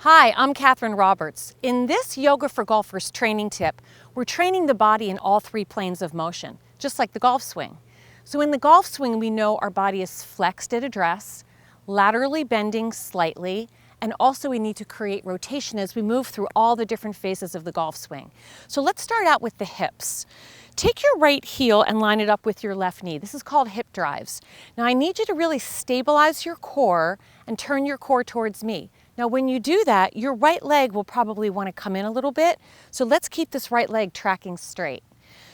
Hi, I'm Catherine Roberts. In this Yoga for Golfers training tip, we're training the body in all three planes of motion, just like the golf swing. So in the golf swing, we know our body is flexed at address, laterally bending slightly, and also we need to create rotation as we move through all the different phases of the golf swing. So let's start out with the hips. Take your right heel and line it up with your left knee. This is called hip drives. Now I need you to really stabilize your core and turn your core towards me. Now when you do that, your right leg will probably want to come in a little bit. So let's keep this right leg tracking straight.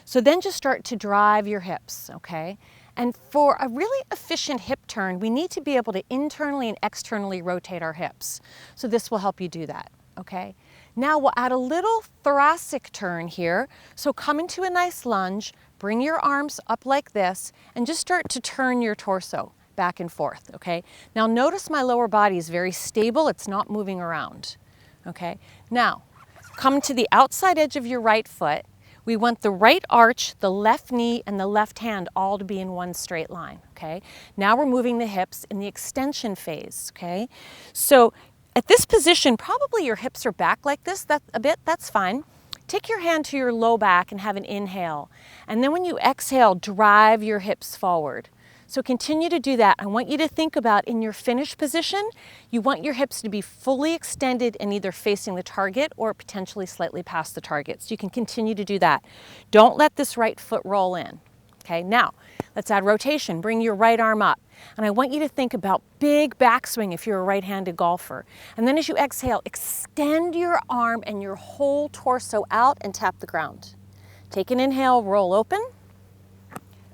So then just start to drive your hips, okay? And for a really efficient hip turn, we need to be able to internally and externally rotate our hips. So this will help you do that, okay? Now we'll add a little thoracic turn here. So come into a nice lunge, bring your arms up like this, and just start to turn your torso back and forth, okay? Now notice my lower body is very stable, it's not moving around, okay? Now, come to the outside edge of your right foot. We want the right arch, the left knee, and the left hand all to be in one straight line, okay? Now we're moving the hips in the extension phase, okay? So at this position, probably your hips are back like this, that's fine. Take your hand to your low back and have an inhale. And then when you exhale, drive your hips forward. So continue to do that. I want you to think about in your finish position, you want your hips to be fully extended and either facing the target or potentially slightly past the target. So you can continue to do that. Don't let this right foot roll in. Okay, now let's add rotation. Bring your right arm up. And I want you to think about big backswing if you're a right-handed golfer. And then as you exhale, extend your arm and your whole torso out and tap the ground. Take an inhale, roll open.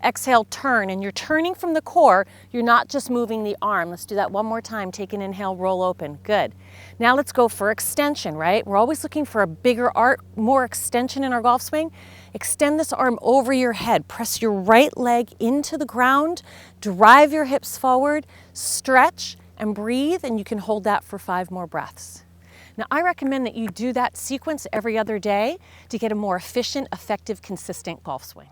Exhale, turn, and you're turning from the core. You're not just moving the arm. Let's do that one more time. Take an inhale, roll open. Good. Now let's go for extension, right? We're always looking for a bigger arc, more extension in our golf swing. Extend this arm over your head. Press your right leg into the ground. Drive your hips forward. Stretch and breathe, and you can hold that for 5 more breaths. Now, I recommend that you do that sequence every other day to get a more efficient, effective, consistent golf swing.